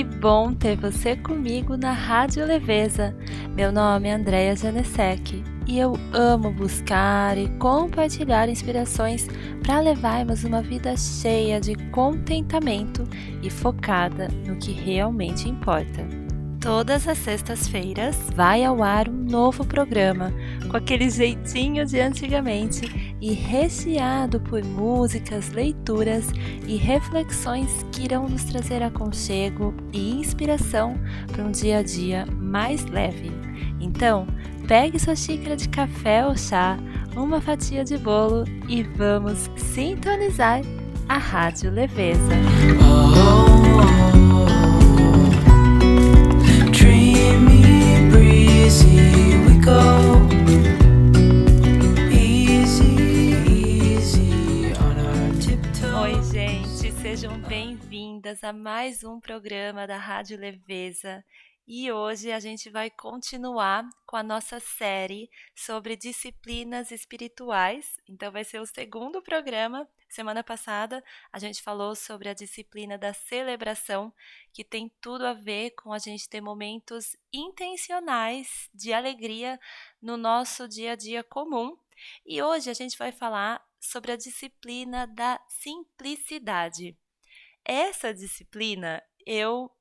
Que bom ter você comigo na Rádio Leveza. Meu nome é Andréia Janesek e eu amo buscar e compartilhar inspirações para levarmos uma vida cheia de contentamento e focada no que realmente importa. Todas as sextas-feiras vai ao ar um novo programa, com aquele jeitinho de antigamente e recheado por músicas, leituras e reflexões que irão nos trazer aconchego e inspiração para um dia a dia mais leve. Então, pegue sua xícara de café ou chá, uma fatia de bolo e vamos sintonizar a Rádio Leveza. Dreamy, breezy, we go. Easy, easy on our tiptoes. Oi, gente, sejam bem-vindas a mais um programa da Rádio Leveza. E hoje a gente vai continuar com a nossa série sobre disciplinas espirituais. Então vai ser o segundo programa. Semana passada a gente falou sobre a disciplina da celebração, que tem tudo a ver com a gente ter momentos intencionais de alegria no nosso dia a dia comum. E hoje a gente vai falar sobre a disciplina da simplicidade. Essa disciplina eu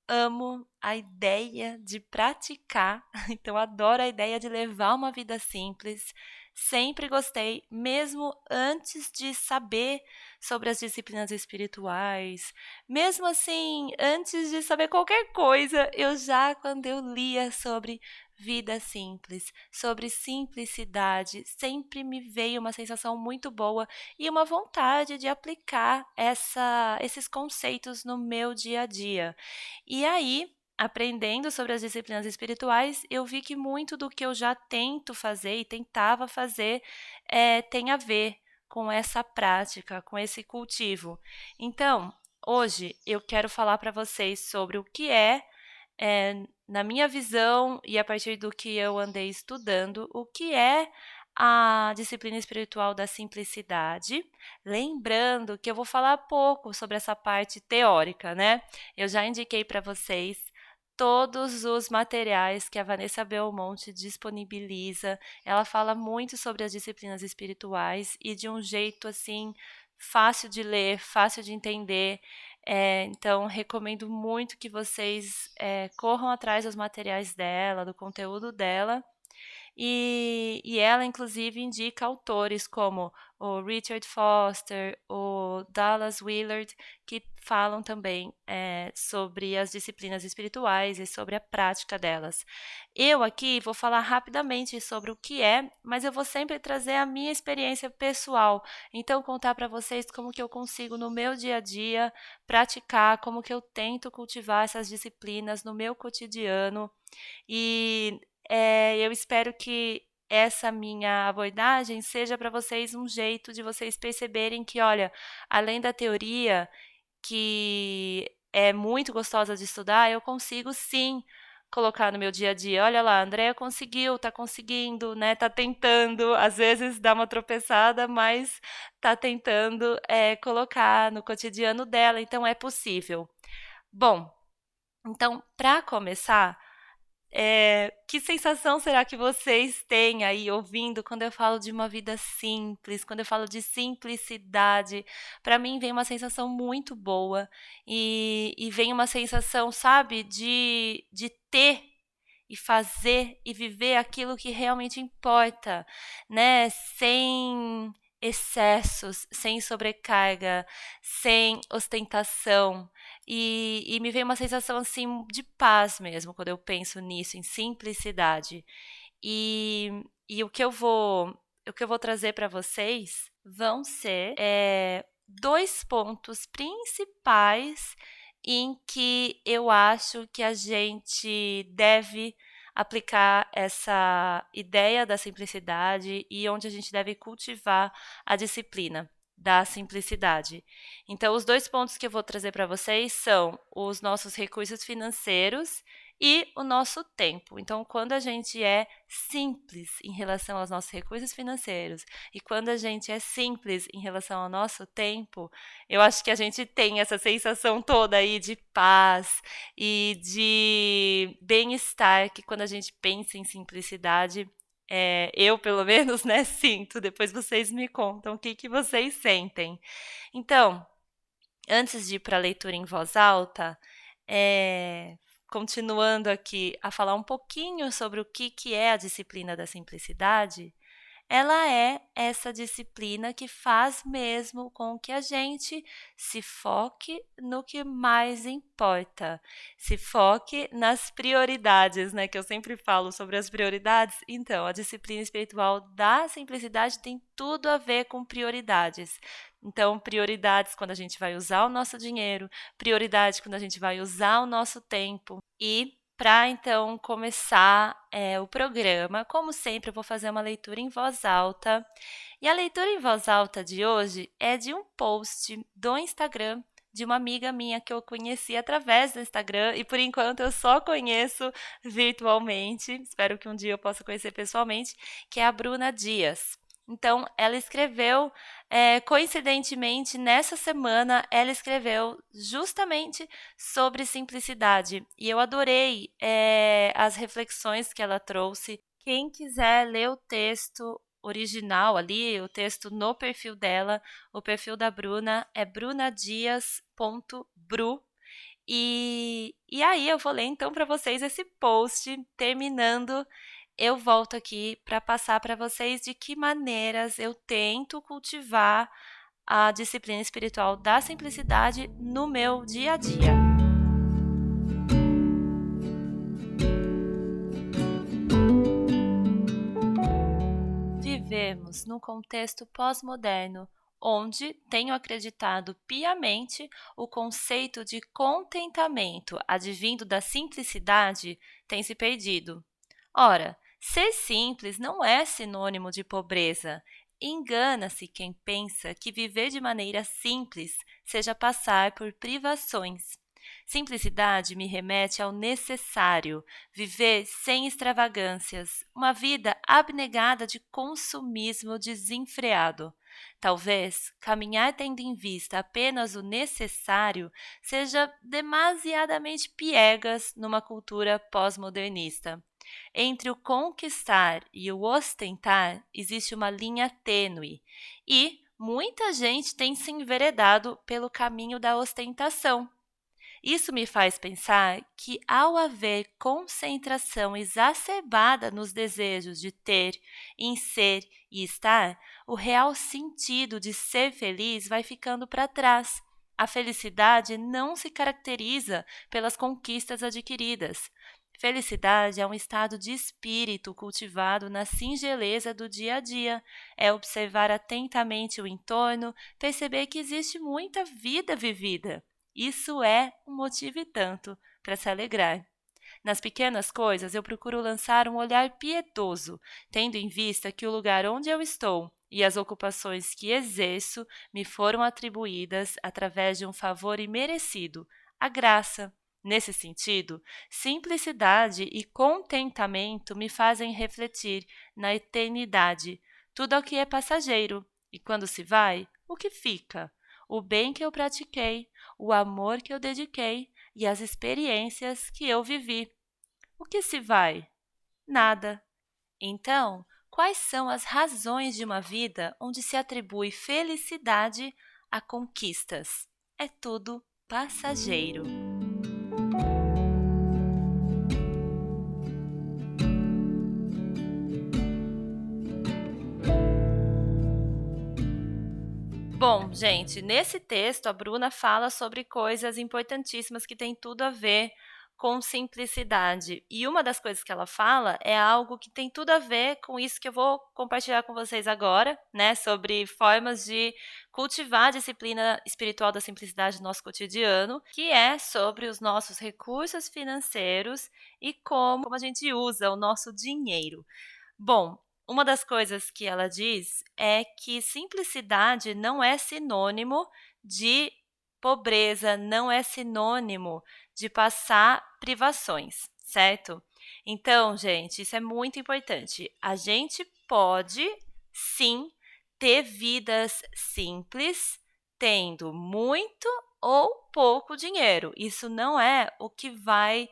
amo a ideia de praticar, então adoro a ideia de levar uma vida simples. Sempre gostei, mesmo antes de saber sobre as disciplinas espirituais, mesmo assim, antes de saber qualquer coisa, quando eu lia sobre vida simples, sobre simplicidade, sempre me veio uma sensação muito boa e uma vontade de aplicar esses conceitos no meu dia a dia. E aí, aprendendo sobre as disciplinas espirituais, eu vi que muito do que eu já tento fazer e tentava fazer tem a ver com essa prática, com esse cultivo. Então, hoje eu quero falar para vocês sobre o que na minha visão e a partir do que eu andei estudando, o que é a disciplina espiritual da simplicidade. Lembrando que eu vou falar pouco sobre essa parte teórica, né? Eu já indiquei para vocês todos os materiais que a Vanessa Belmonte disponibiliza. Ela fala muito sobre as disciplinas espirituais e de um jeito assim fácil de ler, fácil de entender. Então, recomendo muito que vocês corram atrás dos materiais dela, do conteúdo dela. E ela, inclusive, indica autores como o Richard Foster, o Dallas Willard, que falam também sobre as disciplinas espirituais e sobre a prática delas. Eu aqui vou falar rapidamente sobre o que é, mas eu vou sempre trazer a minha experiência pessoal. Então, contar para vocês como que eu consigo, no meu dia a dia, praticar, como que eu tento cultivar essas disciplinas no meu cotidiano. E eu espero que essa minha abordagem seja para vocês um jeito de vocês perceberem que, olha, além da teoria, que é muito gostosa de estudar, eu consigo sim colocar no meu dia a dia. Olha lá, a Andrea conseguiu, tá conseguindo, né? Tá tentando, às vezes dá uma tropeçada, mas tá tentando colocar no cotidiano dela, então é possível. Bom, então, para começar, que sensação será que vocês têm aí ouvindo quando eu falo de uma vida simples, quando eu falo de simplicidade? Para mim vem uma sensação muito boa e vem uma sensação, sabe, de ter e fazer e viver aquilo que realmente importa, né? Sem excessos, sem sobrecarga, sem ostentação. E me vem uma sensação assim de paz mesmo quando eu penso nisso, em simplicidade. E o que eu vou trazer para vocês vão ser dois pontos principais em que eu acho que a gente deve aplicar essa ideia da simplicidade e onde a gente deve cultivar a disciplina da simplicidade. Então, os dois pontos que eu vou trazer para vocês são os nossos recursos financeiros e o nosso tempo. Então, quando a gente é simples em relação aos nossos recursos financeiros e quando a gente é simples em relação ao nosso tempo, eu acho que a gente tem essa sensação toda aí de paz e de bem-estar que quando a gente pensa em simplicidade, eu pelo menos, né, sinto. Depois vocês me contam o que que vocês sentem. Então, antes de ir para a leitura em voz alta, eh, continuando aqui a falar um pouquinho sobre o que é a disciplina da simplicidade, ela é essa disciplina que faz mesmo com que a gente se foque no que mais importa, se foque nas prioridades, né? Que eu sempre falo sobre as prioridades. Então, a disciplina espiritual da simplicidade tem tudo a ver com prioridades. Então, prioridades quando a gente vai usar o nosso dinheiro, prioridade quando a gente vai usar o nosso tempo e para então começar o programa, como sempre, eu vou fazer uma leitura em voz alta. E a leitura em voz alta de hoje é de um post do Instagram de uma amiga minha que eu conheci através do Instagram e por enquanto eu só conheço virtualmente. Espero que um dia eu possa conhecer pessoalmente, que é a Bruna Dias. Então, ela escreveu, coincidentemente, nessa semana, ela escreveu justamente sobre simplicidade. E eu adorei as reflexões que ela trouxe. Quem quiser ler o texto original ali, o texto no perfil dela, o perfil da Bruna é brunadias.bru. E aí eu vou ler então para vocês esse post. Terminando, eu volto aqui para passar para vocês de que maneiras eu tento cultivar a disciplina espiritual da simplicidade no meu dia a dia. Vivemos num contexto pós-moderno, onde tenho acreditado piamente o conceito de contentamento advindo da simplicidade tem se perdido. Ora, ser simples não é sinônimo de pobreza. Engana-se quem pensa que viver de maneira simples seja passar por privações. Simplicidade me remete ao necessário, viver sem extravagâncias, uma vida abnegada de consumismo desenfreado. Talvez caminhar tendo em vista apenas o necessário seja demasiadamente piegas numa cultura pós-modernista. Entre o conquistar e o ostentar existe uma linha tênue e muita gente tem se enveredado pelo caminho da ostentação. Isso me faz pensar que, ao haver concentração exacerbada nos desejos de ter, em ser e estar, o real sentido de ser feliz vai ficando para trás. A felicidade não se caracteriza pelas conquistas adquiridas. Felicidade é um estado de espírito cultivado na singeleza do dia a dia. É observar atentamente o entorno, perceber que existe muita vida vivida. Isso é um motivo e tanto para se alegrar. Nas pequenas coisas, eu procuro lançar um olhar piedoso, tendo em vista que o lugar onde eu estou e as ocupações que exerço me foram atribuídas através de um favor imerecido, a graça. Nesse sentido, simplicidade e contentamento me fazem refletir na eternidade. Tudo o que é passageiro, e quando se vai, o que fica? O bem que eu pratiquei, o amor que eu dediquei e as experiências que eu vivi. O que se vai? Nada. Então, quais são as razões de uma vida onde se atribui felicidade a conquistas? É tudo passageiro. Bom, gente, nesse texto a Bruna fala sobre coisas importantíssimas que têm tudo a ver com simplicidade. E uma das coisas que ela fala é algo que tem tudo a ver com isso que eu vou compartilhar com vocês agora, né? Sobre formas de cultivar a disciplina espiritual da simplicidade no nosso cotidiano, que é sobre os nossos recursos financeiros e como a gente usa o nosso dinheiro. Bom, uma das coisas que ela diz é que simplicidade não é sinônimo de pobreza, não é sinônimo de passar privações. certo? Então, gente, isso é muito importante. A gente pode, sim, ter vidas simples, tendo muito ou pouco dinheiro. Isso não é o que vai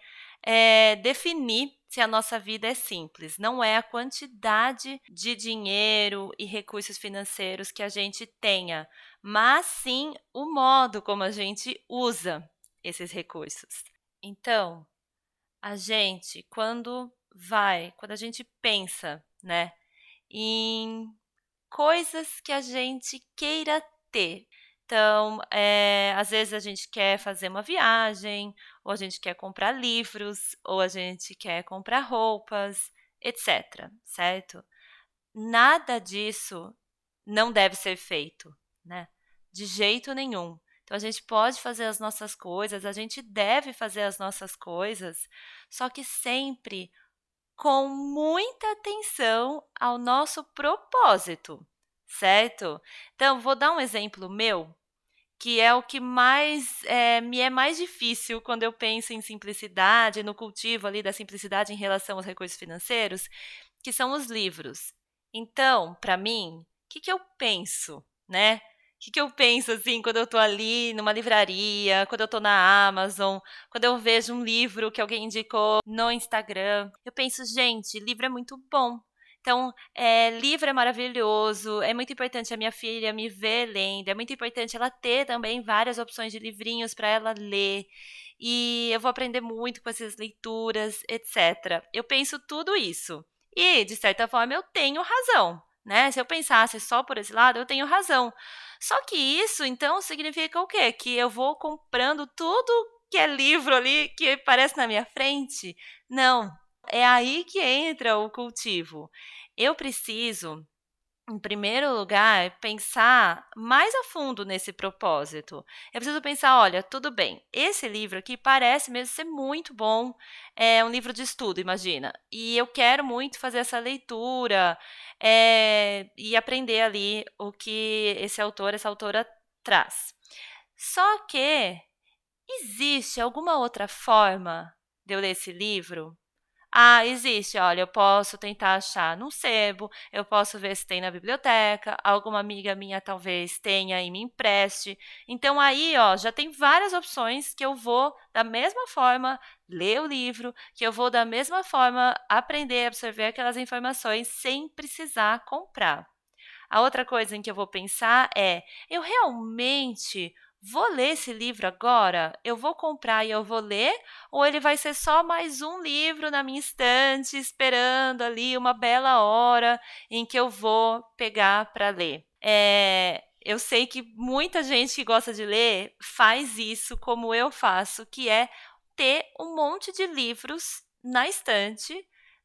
definir se a nossa vida é simples. Não é a quantidade de dinheiro e recursos financeiros que a gente tenha, mas sim o modo como a gente usa esses recursos. Então, a gente, quando a gente pensa, né, em coisas que a gente queira ter. Então, às vezes a gente quer fazer uma viagem, ou a gente quer comprar livros, ou a gente quer comprar roupas, etc, certo? Nada disso não deve ser feito, né? De jeito nenhum. Então a gente pode fazer as nossas coisas, a gente deve fazer as nossas coisas, só que sempre com muita atenção ao nosso propósito, certo? Então, vou dar um exemplo meu, que é o que me é mais difícil quando eu penso em simplicidade, no cultivo ali da simplicidade em relação aos recursos financeiros, que são os livros. Então, para mim, o que que eu penso, né? O que que eu penso, assim, quando eu estou ali numa livraria, quando eu estou na Amazon, quando eu vejo um livro que alguém indicou no Instagram? Eu penso: "Gente, livro é muito bom". Então, livro é maravilhoso, é muito importante a minha filha me ver lendo, é muito importante ela ter também várias opções de livrinhos para ela ler, e eu vou aprender muito com essas leituras, etcétera. Eu penso tudo isso. E, de certa forma, eu tenho razão, né? Se eu pensasse só por esse lado, eu tenho razão. Só que isso, então, significa o quê? Que eu vou comprando tudo que é livro ali que aparece na minha frente? Não. É aí que entra o cultivo. Eu preciso, em primeiro lugar, pensar mais a fundo nesse propósito. Eu preciso pensar: olha, tudo bem, esse livro aqui parece mesmo ser muito bom, é um livro de estudo, imagina, e eu quero muito fazer essa leitura e aprender ali o que esse autor, essa autora traz. Só que existe alguma outra forma de eu ler esse livro? Ah, existe. Olha, eu posso tentar achar num sebo, eu posso ver se tem na biblioteca, alguma amiga minha talvez tenha e me empreste. Então aí, ó, já tem várias opções que eu vou da mesma forma ler o livro, que eu vou da mesma forma aprender a absorver aquelas informações sem precisar comprar. A outra coisa em que eu vou pensar é: eu realmente vou ler esse livro agora? Eu vou comprar e eu vou ler? Ou ele vai ser só mais um livro na minha estante, esperando ali uma bela hora em que eu vou pegar para ler? Eu sei que muita gente que gosta de ler faz isso como eu faço, que é ter um monte de livros na estante,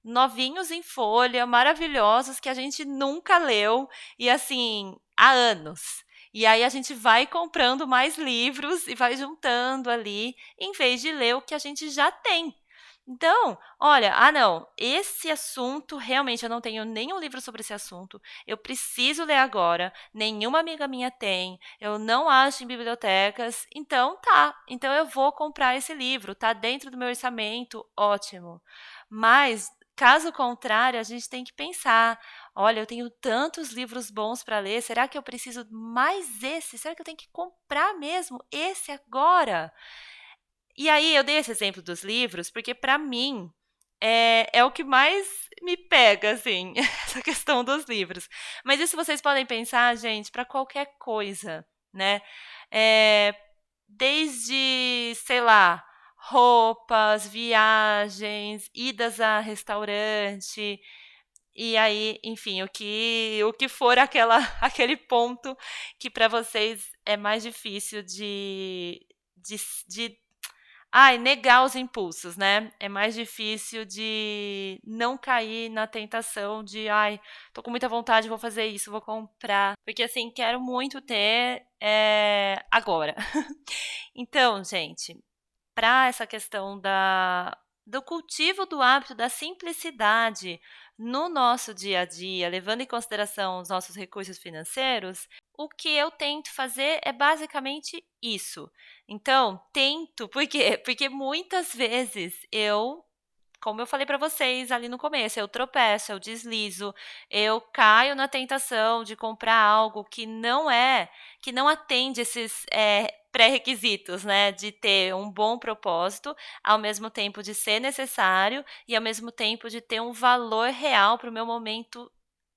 novinhos em folha, maravilhosos, que a gente nunca leu e assim, há anos. E aí a gente vai comprando mais livros e vai juntando ali, em vez de ler o que a gente já tem. Então, olha, não, esse assunto realmente eu não tenho nenhum livro sobre esse assunto. Eu preciso ler agora. Nenhuma amiga minha tem. Eu não acho em bibliotecas. Então, tá. Então eu vou comprar esse livro. Tá dentro do meu orçamento. Ótimo. Mas caso contrário, a gente tem que pensar: olha, eu tenho tantos livros bons para ler, será que eu preciso mais esse? Será que eu tenho que comprar mesmo esse agora? E aí eu dei esse exemplo dos livros, porque para mim é o que mais me pega, assim, essa questão dos livros. Mas isso vocês podem pensar, gente, para qualquer coisa, né? Eh, Desde, sei lá, roupas, viagens, idas a restaurante, e aí, enfim, o que for aquele ponto que para vocês é mais difícil de ai, negar os impulsos, né? É mais difícil de não cair na tentação de: "Ai, tô com muita vontade, vou fazer isso, vou comprar", porque, assim, quero muito ter, agora. Então, gente, para essa questão do cultivo do hábito da simplicidade no nosso dia a dia, levando em consideração os nossos recursos financeiros, o que eu tento fazer é basicamente isso. Então, tento, por quê? Porque muitas vezes eu como eu falei para vocês ali no começo, eu tropeço, eu deslizo, eu caio na tentação de comprar algo que não atende esses pré-requisitos, né? De ter um bom propósito, ao mesmo tempo de ser necessário e ao mesmo tempo de ter um valor real para o meu momento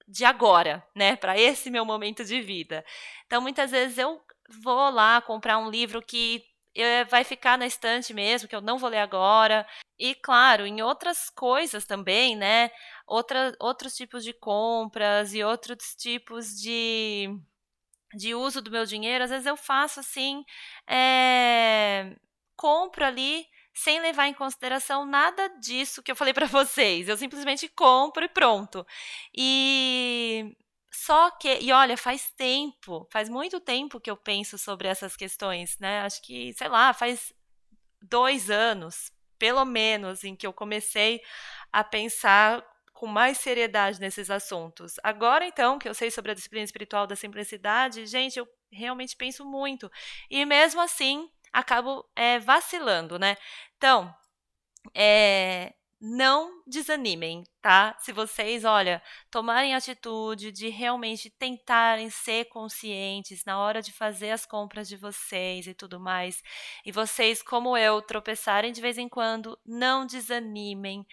de agora, né? Para esse meu momento de vida. Então, muitas vezes eu vou lá comprar um livro que vai ficar na estante mesmo, que eu não vou ler agora. E, claro, em outras coisas também, né? Outros tipos de compras e outros tipos de uso do meu dinheiro, às vezes eu faço assim, compro ali sem levar em consideração nada disso que eu falei para vocês. Eu simplesmente compro e pronto. E e olha, faz muito tempo que eu penso sobre essas questões, né? Acho que, sei lá, faz 2 anos, pelo menos, em que eu comecei a pensar com mais seriedade nesses assuntos. Agora, então, que eu sei sobre a disciplina espiritual da simplicidade, gente, eu realmente penso muito. E mesmo assim, acabo vacilando, né? Então, não desanimem, tá? Se vocês, olha, tomarem atitude de realmente tentarem ser conscientes na hora de fazer as compras de vocês e tudo mais, e vocês, como eu, tropeçarem de vez em quando, não desanimem,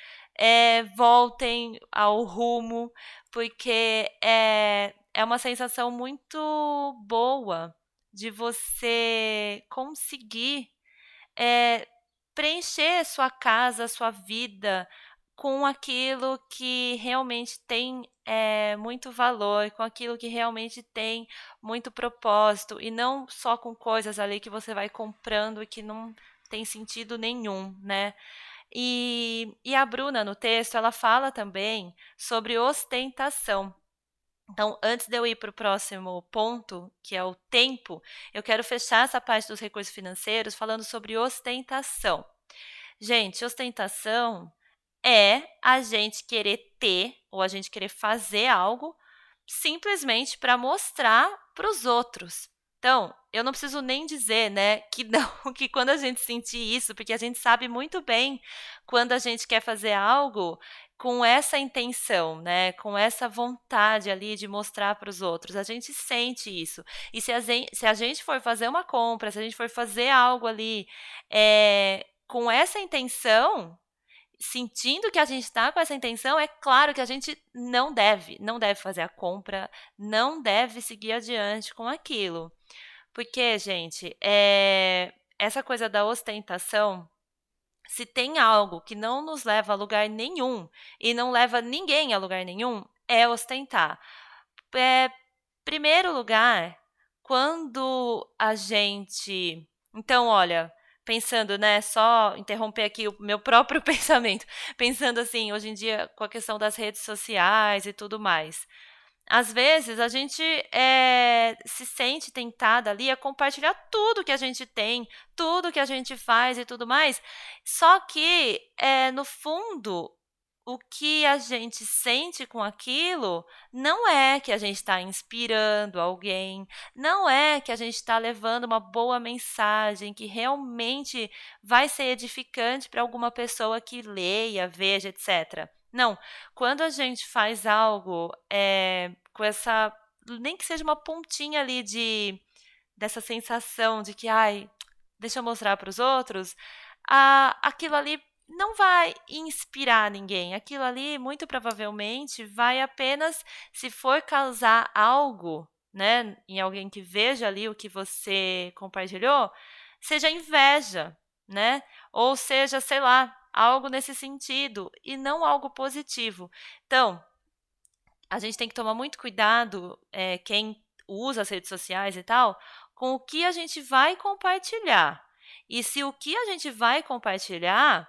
voltem ao rumo, porque é uma sensação muito boa de você conseguir eh, preencher sua casa, sua vida com aquilo que realmente tem muito valor, com aquilo que realmente tem muito propósito, e não só com coisas ali que você vai comprando e que não tem sentido nenhum, né? E a Bruna, no texto, ela fala também sobre ostentação. Então, antes de eu ir para o próximo ponto, que é o tempo, eu quero fechar essa parte dos recursos financeiros falando sobre ostentação. Gente, ostentação é a gente querer ter ou a gente querer fazer algo simplesmente para mostrar para os outros. Então, eu não preciso nem dizer, né, que não, que quando a gente sentir isso, porque a gente sabe muito bem quando a gente quer fazer algo com essa intenção, né, com essa vontade ali de mostrar para os outros, a gente sente isso. E se a gente for fazer uma compra, se a gente for fazer algo ali com essa intenção, sentindo que a gente está com essa intenção, é claro que a gente não deve fazer a compra, não deve seguir adiante com aquilo. Porque, gente, essa coisa da ostentação, se tem algo que não nos leva a lugar nenhum e não leva ninguém a lugar nenhum, é ostentar. É, primeiro lugar, quando a gente. Então, olha, pensando, né, só interromper aqui o meu próprio pensamento, pensando assim, hoje em dia, com a questão das redes sociais e tudo mais. Às vezes a gente se sente tentada ali a compartilhar tudo que a gente tem, tudo que a gente faz e tudo mais. Só que, no fundo, o que a gente sente com aquilo não é que a gente está inspirando alguém, não é que a gente está levando uma boa mensagem que realmente vai ser edificante para alguma pessoa que leia, veja, etc. Não, quando a gente faz algo com essa, nem que seja uma pontinha ali dessa sensação de que, ai, deixa eu mostrar para os outros, aquilo ali não vai inspirar ninguém. Aquilo ali, muito provavelmente, vai apenas, se for causar algo, né, em alguém que veja ali o que você compartilhou, seja inveja, né? Ou seja, sei lá, algo nesse sentido e não algo positivo. Então, a gente tem que tomar muito cuidado, quem usa as redes sociais e tal, com o que a gente vai compartilhar. E se o que a gente vai compartilhar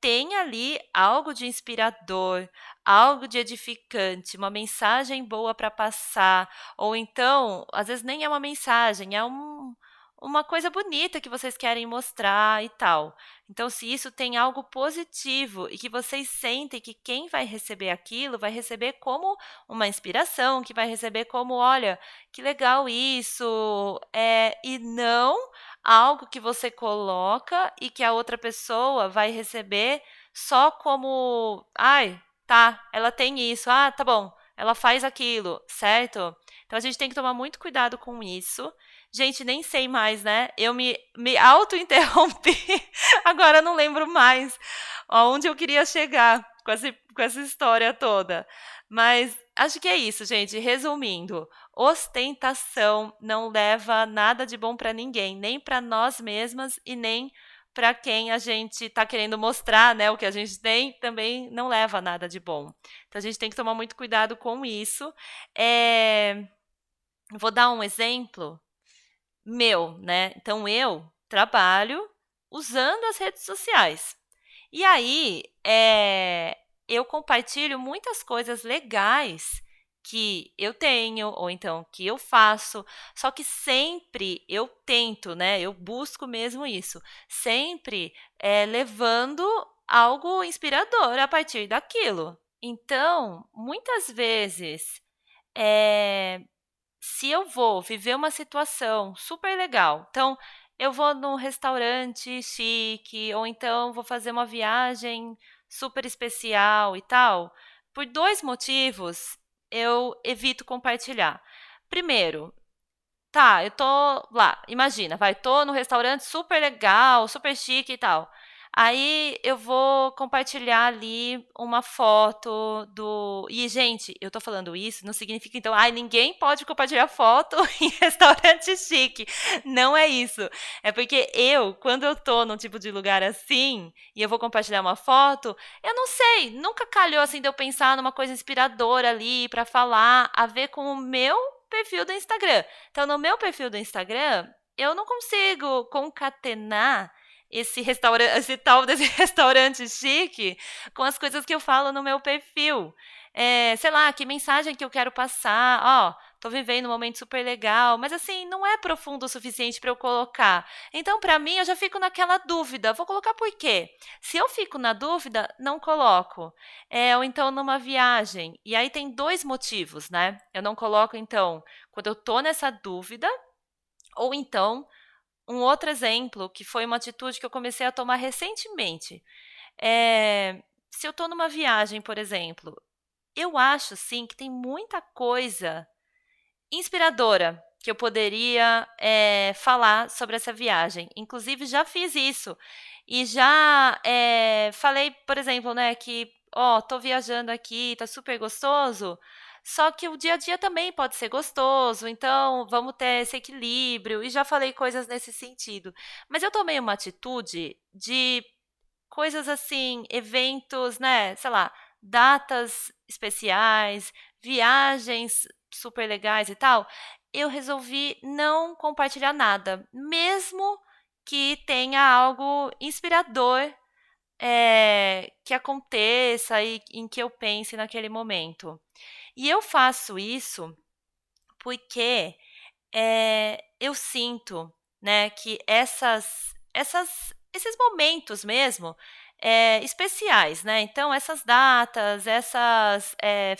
tem ali algo de inspirador, algo de edificante, uma mensagem boa para passar, ou então, às vezes nem é uma mensagem, é uma coisa bonita que vocês querem mostrar e tal. Então, se isso tem algo positivo e que vocês sentem que quem vai receber aquilo vai receber como uma inspiração, que vai receber como, olha, que legal isso, e não algo que você coloca e que a outra pessoa vai receber só como, ai, tá, ela tem isso, ah, tá bom, ela faz aquilo, certo? Então a gente tem que tomar muito cuidado com isso. Gente, nem sei mais, né? Eu me auto-interrompi, agora eu não lembro mais aonde eu queria chegar com essa história toda. Mas acho que é isso, gente. Resumindo, ostentação não leva nada de bom para ninguém, nem para nós mesmas e nem para quem a gente está querendo mostrar, né? O que a gente tem também não leva nada de bom. Então a gente tem que tomar muito cuidado com isso. É, vou dar um exemplo meu, né? Então eu trabalho usando as redes sociais. E aí, eu compartilho muitas coisas legais que eu tenho, ou então que eu faço, só que sempre eu tento, né? Eu busco mesmo isso, sempre levando algo inspirador a partir daquilo. Então, muitas vezes, eh, se eu vou viver uma situação super legal, então eu vou num restaurante chique, ou então vou fazer uma viagem super especial e tal, por 2 motivos eu evito compartilhar. Primeiro, tá, eu tô lá, imagina, vai, tô no restaurante super legal, super chique e tal. Aí eu vou compartilhar ali uma foto do. E, gente, eu tô falando isso, não significa então, ai, ninguém pode compartilhar foto em restaurante chique. Não é isso. É porque eu, quando eu tô num tipo de lugar assim, e eu vou compartilhar uma foto, eu não sei, nunca calhou assim de eu pensar numa coisa inspiradora ali pra falar, a ver com o meu perfil do Instagram. Então, no meu perfil do Instagram, eu não consigo concatenar esse tal desse restaurante chique com as coisas que eu falo no meu perfil. Sei lá, que mensagem que eu quero passar. Ó, tô vivendo um momento super legal, mas assim, não é profundo o suficiente para eu colocar. Então, para mim, eu já fico naquela dúvida. Vou colocar por quê? Se eu fico na dúvida, não coloco. Ou então numa viagem. E aí tem 2 motivos, né? Eu não coloco, então, quando eu tô nessa dúvida, ou então, um outro exemplo, que foi uma atitude que eu comecei a tomar recentemente. Se eu tô numa viagem, por exemplo, eu acho, sim, que tem muita coisa inspiradora que eu poderia, falar sobre essa viagem. Inclusive, já fiz isso. E já, falei, por exemplo, né, que, ó, tô viajando aqui, tá super gostoso. Só que o dia a dia também pode ser gostoso, então vamos ter esse equilíbrio. E já falei coisas nesse sentido. Mas eu tomei uma atitude de coisas assim, eventos, né, sei lá, datas especiais, viagens super legais e tal, eu resolvi não compartilhar nada, mesmo que tenha algo inspirador, que aconteça e em que eu pense naquele momento. E eu faço isso porque eu sinto, né, que esses momentos mesmo, especiais, né? Então, essas datas, essas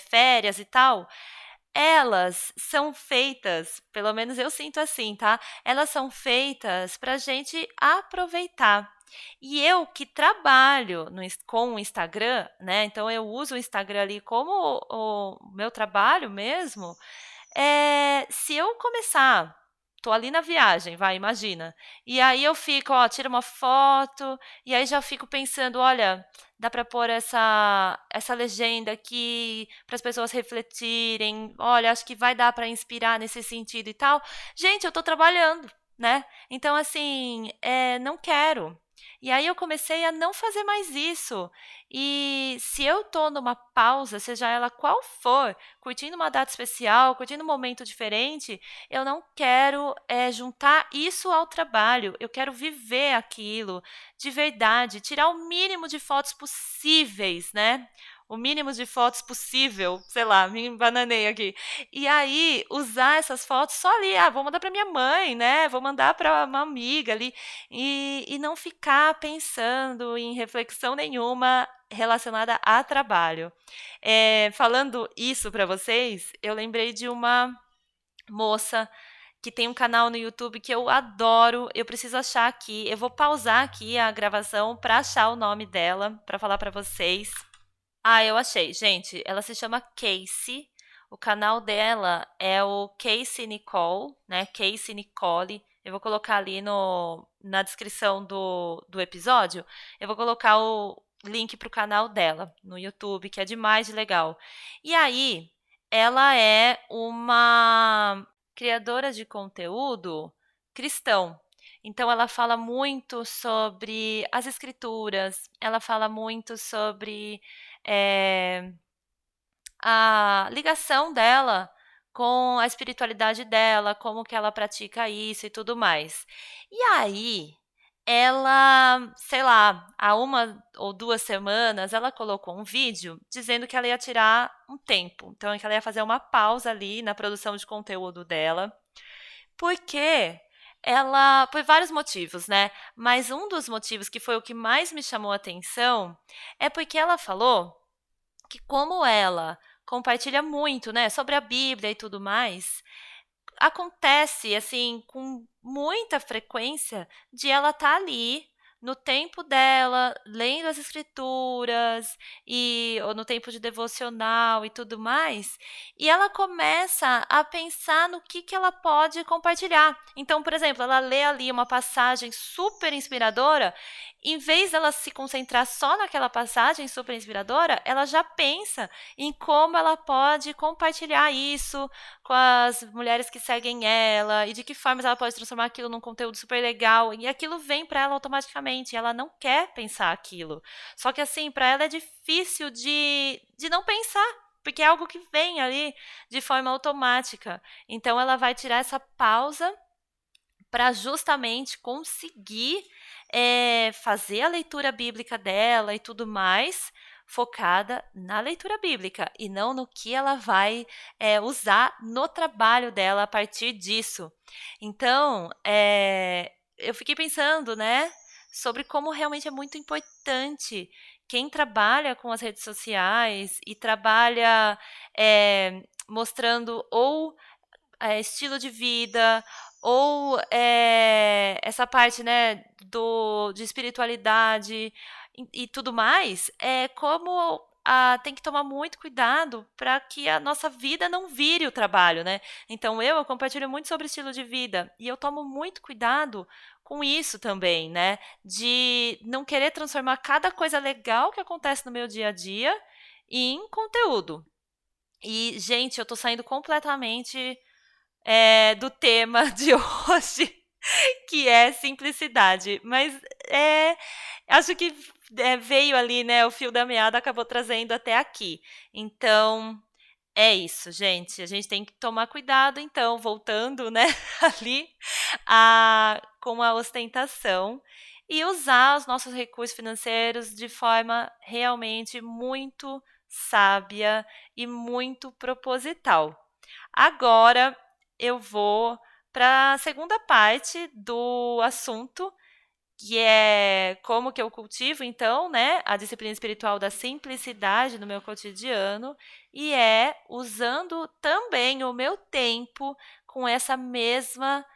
férias e tal, elas são feitas, pelo menos eu sinto assim, tá? Elas são feitas para a gente aproveitar. E eu que trabalho com o Instagram, né? Então eu uso o Instagram ali como o meu trabalho mesmo. Se eu começar, tô ali na viagem, vai, imagina. E aí eu fico, ó, tiro uma foto, e aí já fico pensando, olha, dá para pôr essa legenda aqui para as pessoas refletirem. Olha, acho que vai dar para inspirar nesse sentido e tal. Gente, eu tô trabalhando, né? Então assim, não quero. E aí eu comecei a não fazer mais isso. E se eu tô numa pausa, seja ela qual for, curtindo uma data especial, curtindo um momento diferente, eu não quero juntar isso ao trabalho. Eu quero viver aquilo de verdade, tirar o mínimo de fotos possíveis, né? O mínimo de fotos possível, sei lá, me embananei aqui. E aí, usar essas fotos só ali, vou mandar para minha mãe, né? Vou mandar para uma amiga ali, e não ficar pensando em reflexão nenhuma relacionada a trabalho. Falando isso para vocês, eu lembrei de uma moça que tem um canal no YouTube que eu adoro. Eu preciso achar aqui. Eu vou pausar aqui a gravação para achar o nome dela, para falar para vocês. Ah, eu achei. Gente, ela se chama Casey. O canal dela é o Casey Nicole, né? Casey Nicole. Eu vou colocar ali na descrição do episódio. Eu vou colocar o link pro canal dela no YouTube, que é demais de legal. E aí, ela é uma criadora de conteúdo cristão. Então, ela fala muito sobre as escrituras, ela fala muito sobre eh, a ligação dela com a espiritualidade dela, como que ela pratica isso e tudo mais. E aí, ela, sei lá, há 1 ou 2 semanas, ela colocou um vídeo dizendo que ela ia tirar um tempo. Então, que ela ia fazer uma pausa ali na produção de conteúdo dela, porque por vários motivos, né? Mas um dos motivos que foi o que mais me chamou a atenção é porque ela falou que como ela compartilha muito, né, sobre a Bíblia e tudo mais, acontece, assim, com muita frequência de ela estar ali no tempo dela, lendo as escrituras ou no tempo de devocional e tudo mais, e ela começa a pensar no que ela pode compartilhar. Então, por exemplo, ela lê ali uma passagem super inspiradora, em vez dela se concentrar só naquela passagem super inspiradora, ela já pensa em como ela pode compartilhar isso com as mulheres que seguem ela e de que formas ela pode transformar aquilo num conteúdo super legal. E aquilo vem para ela automaticamente. Ela não quer pensar aquilo. Só que, assim, para ela é difícil de não pensar. Porque é algo que vem ali de forma automática. Então, ela vai tirar essa pausa para justamente conseguir fazer a leitura bíblica dela e tudo mais, focada na leitura bíblica e não no que ela vai usar no trabalho dela a partir disso. Então, eu fiquei pensando, né, sobre como realmente é muito importante quem trabalha com as redes sociais e trabalha mostrando ou estilo de vida, ou essa parte, né, de espiritualidade e tudo mais, como tem que tomar muito cuidado para que a nossa vida não vire o trabalho, né? Então eu compartilho muito sobre estilo de vida e eu tomo muito cuidado com isso também, né? De não querer transformar cada coisa legal que acontece no meu dia a dia em conteúdo. E, gente, eu tô saindo completamente do tema de hoje, que é simplicidade. Mas acho que veio ali, né? O fio da meada acabou trazendo até aqui. Então, é isso, gente. A gente tem que tomar cuidado, então, voltando, né, ali com a ostentação e usar os nossos recursos financeiros de forma realmente muito sábia e muito proposital. Agora eu vou para a segunda parte do assunto, que é como que eu cultivo, então, né, a disciplina espiritual da simplicidade no meu cotidiano, e é usando também o meu tempo com essa mesma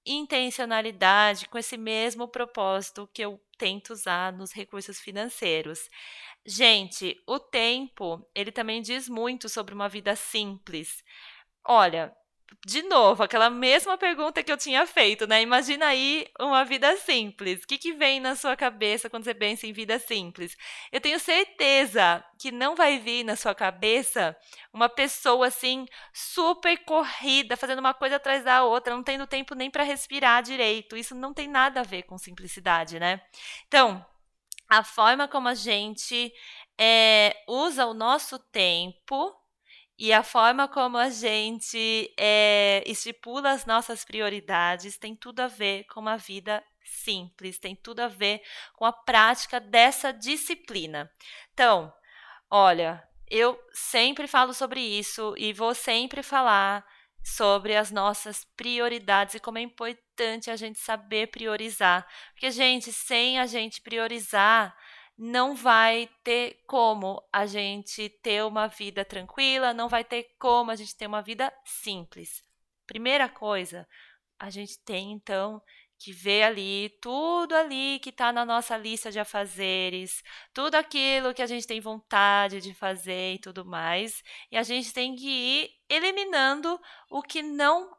intencionalidade, com esse mesmo propósito que eu tento usar nos recursos financeiros. Gente, o tempo, ele também diz muito sobre uma vida simples. Olha, de novo, aquela mesma pergunta que eu tinha feito, né? Imagina aí uma vida simples. O que vem na sua cabeça quando você pensa em vida simples? Eu tenho certeza que não vai vir na sua cabeça uma pessoa assim super corrida, fazendo uma coisa atrás da outra, não tendo tempo nem para respirar direito. Isso não tem nada a ver com simplicidade, né? Então, a forma como a gente usa o nosso tempo e a forma como a gente estipula as nossas prioridades tem tudo a ver com uma vida simples, tem tudo a ver com a prática dessa disciplina. Então, olha, eu sempre falo sobre isso e vou sempre falar sobre as nossas prioridades e como é importante a gente saber priorizar. Porque, gente, sem a gente priorizar, não vai ter como a gente ter uma vida tranquila, não vai ter como a gente ter uma vida simples. Primeira coisa, a gente tem então que ver ali tudo ali que está na nossa lista de afazeres, tudo aquilo que a gente tem vontade de fazer e tudo mais, e a gente tem que ir eliminando o que não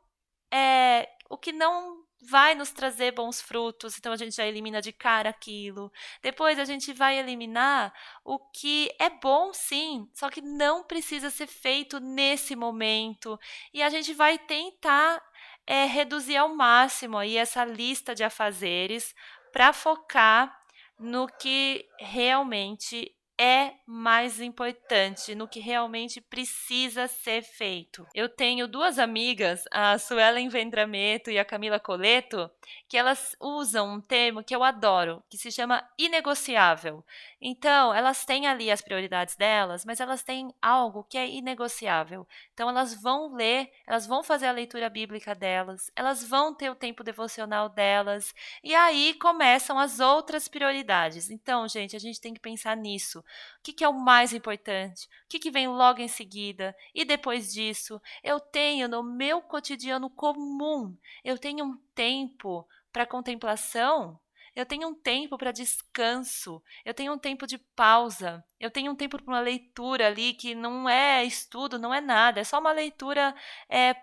o que não vai nos trazer bons frutos, então a gente já elimina de cara aquilo. Depois a gente vai eliminar o que é bom, sim, só que não precisa ser feito nesse momento. E a gente vai tentar reduzir ao máximo aí essa lista de afazeres para focar no que realmente é mais importante, no que realmente precisa ser feito. Eu tenho duas amigas, a Suelen Vendrameto e a Camila Coleto, que elas usam um termo que eu adoro, que se chama inegociável. Então, elas têm ali as prioridades delas, mas elas têm algo que é inegociável. Então, elas vão ler, elas vão fazer a leitura bíblica delas, elas vão ter o tempo devocional delas, e aí começam as outras prioridades. Então, gente, a gente tem que pensar nisso. O que é o mais importante? O que vem logo em seguida? E depois disso, eu tenho no meu cotidiano comum, eu tenho um tempo para contemplação, eu tenho um tempo para descanso, eu tenho um tempo de pausa, eu tenho um tempo para uma leitura ali que não é estudo, não é nada, é só uma leitura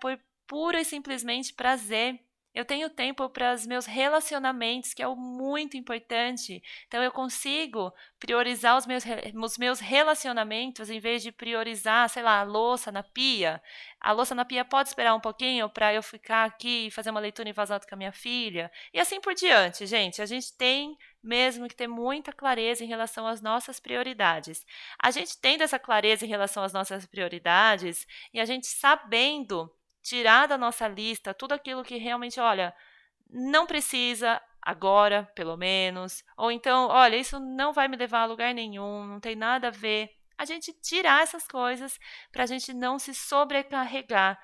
por pura e simplesmente prazer. Eu tenho tempo para os meus relacionamentos, que é o muito importante. Então, eu consigo priorizar os meus relacionamentos em vez de priorizar, sei lá, a louça na pia. A louça na pia pode esperar um pouquinho para eu ficar aqui e fazer uma leitura em voz alta com a minha filha. E assim por diante, gente. A gente tem mesmo que ter muita clareza em relação às nossas prioridades. A gente tendo essa clareza em relação às nossas prioridades e a gente sabendo tirar da nossa lista tudo aquilo que realmente, olha, não precisa agora, pelo menos, ou então, olha, isso não vai me levar a lugar nenhum, não tem nada a ver. A gente tirar essas coisas para a gente não se sobrecarregar.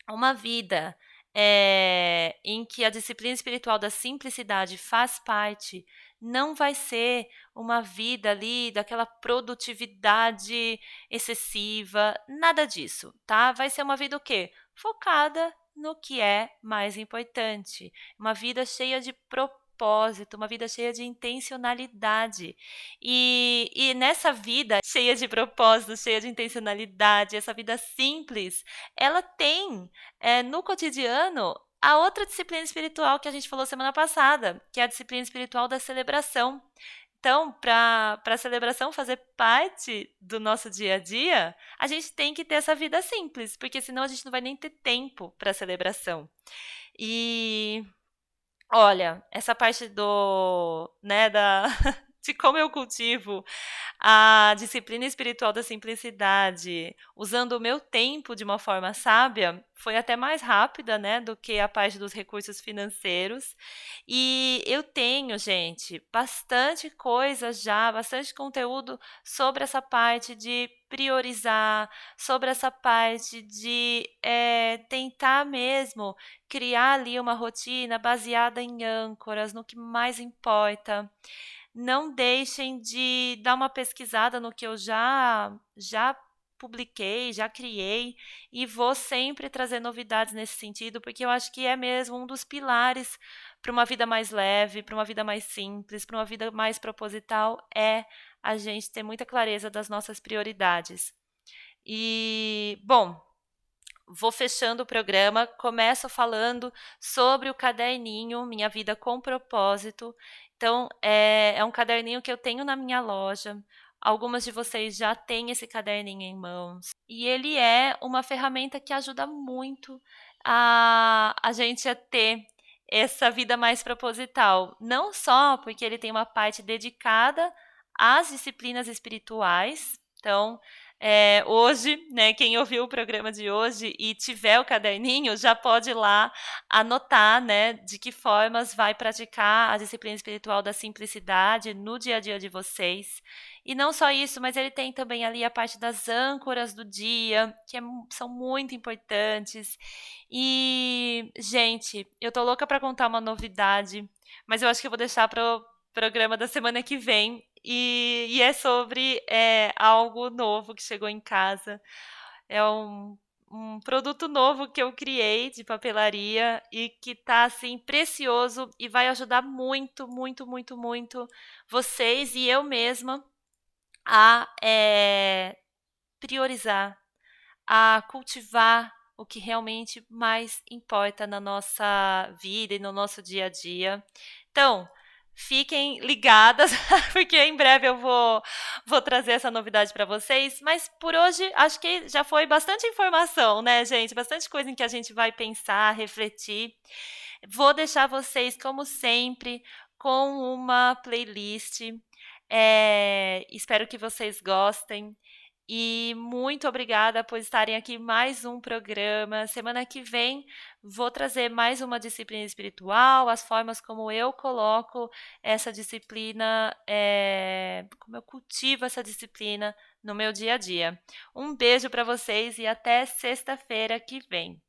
Uma vida em que a disciplina espiritual da simplicidade faz parte, não vai ser uma vida ali daquela produtividade excessiva, nada disso, tá? Vai ser uma vida o quê? Focada no que é mais importante, uma vida cheia de propósito, uma vida cheia de intencionalidade. E nessa vida cheia de propósito, cheia de intencionalidade, essa vida simples, ela tem no cotidiano a outra disciplina espiritual que a gente falou semana passada, que é a disciplina espiritual da celebração. Então, para a celebração fazer parte do nosso dia a dia, a gente tem que ter essa vida simples, porque senão a gente não vai nem ter tempo para a celebração. E olha, essa parte de como eu cultivo a disciplina espiritual da simplicidade, usando o meu tempo de uma forma sábia, foi até mais rápida, né, do que a parte dos recursos financeiros. E eu tenho, gente, bastante coisa já, bastante conteúdo sobre essa parte de priorizar, sobre essa parte de tentar mesmo criar ali uma rotina baseada em âncoras, no que mais importa. Não deixem de dar uma pesquisada no que eu já publiquei, já criei, e vou sempre trazer novidades nesse sentido, porque eu acho que é mesmo um dos pilares para uma vida mais leve, para uma vida mais simples, para uma vida mais proposital, é a gente ter muita clareza das nossas prioridades. E, bom, vou fechando o programa, começo falando sobre o caderninho Minha Vida com Propósito. Então, é um caderninho que eu tenho na minha loja. Algumas de vocês já têm esse caderninho em mãos. E ele é uma ferramenta que ajuda muito a gente a ter essa vida mais proposital. Não só porque ele tem uma parte dedicada às disciplinas espirituais. Então, hoje, né, quem ouviu o programa de hoje e tiver o caderninho, já pode ir lá anotar, né, de que formas vai praticar a disciplina espiritual da simplicidade no dia a dia de vocês. E não só isso, mas ele tem também ali a parte das âncoras do dia, que são muito importantes. E, gente, eu tô louca para contar uma novidade, mas eu acho que eu vou deixar para o programa da semana que vem. E é sobre algo novo que chegou em casa. É um produto novo que eu criei de papelaria e que tá assim precioso e vai ajudar muito, muito, muito, muito vocês e eu mesma a priorizar, a cultivar o que realmente mais importa na nossa vida e no nosso dia a dia. Então, fiquem ligadas, porque em breve eu vou trazer essa novidade para vocês. Mas por hoje, acho que já foi bastante informação, né, gente? Bastante coisa em que a gente vai pensar, refletir. Vou deixar vocês, como sempre, com uma playlist. Espero que vocês gostem. E muito obrigada por estarem aqui mais um programa. Semana que vem vou trazer mais uma disciplina espiritual, as formas como eu coloco essa disciplina, como eu cultivo essa disciplina no meu dia a dia. Um beijo para vocês e até sexta-feira que vem.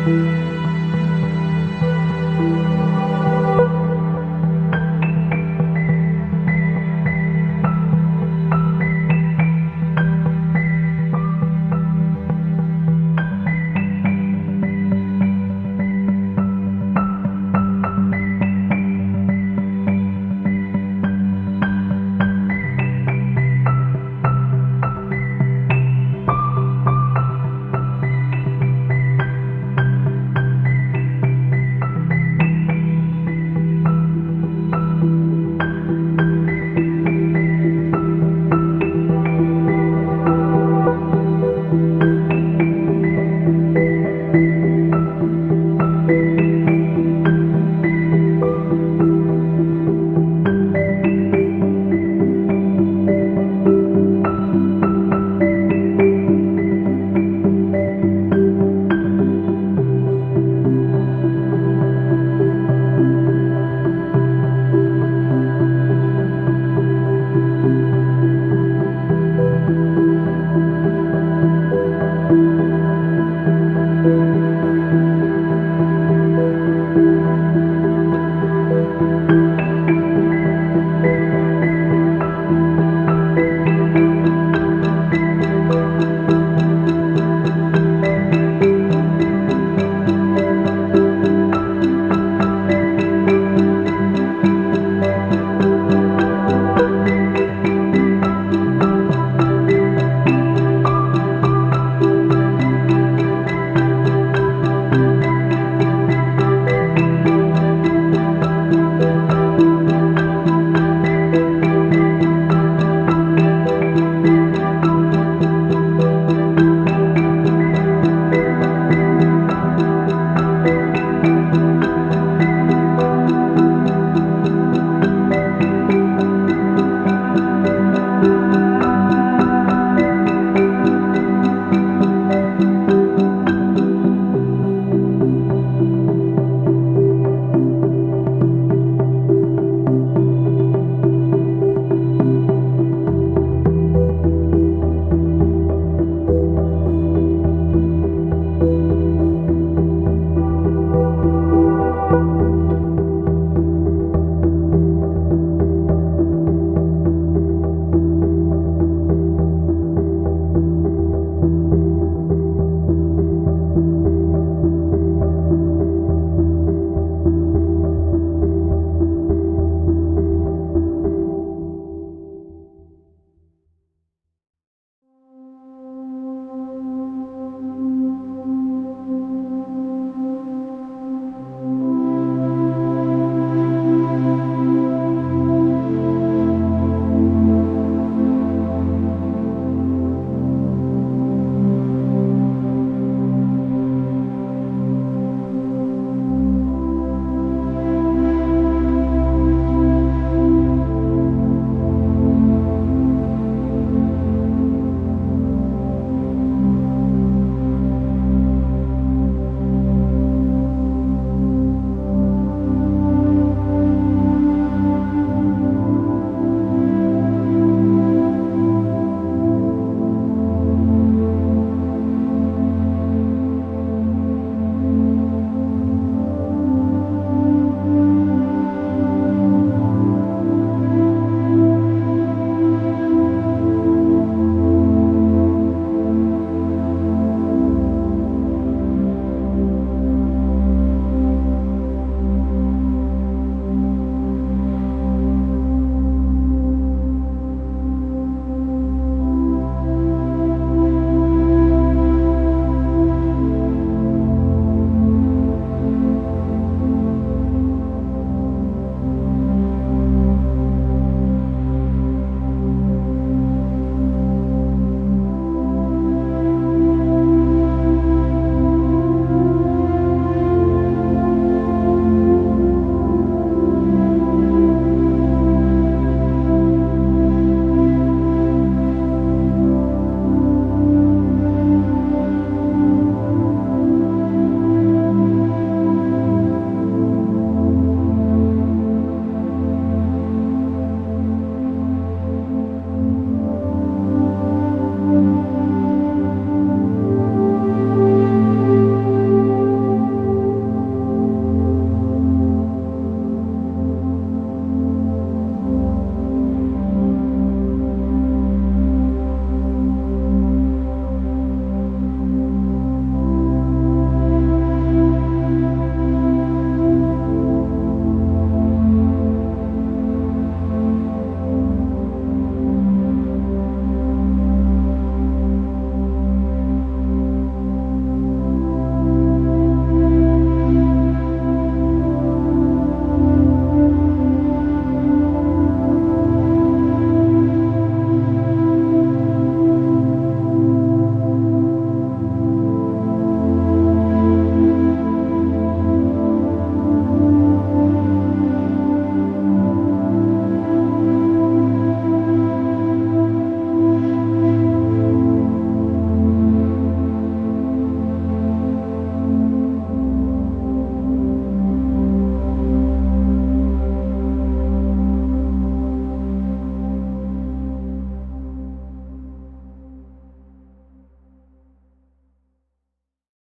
you.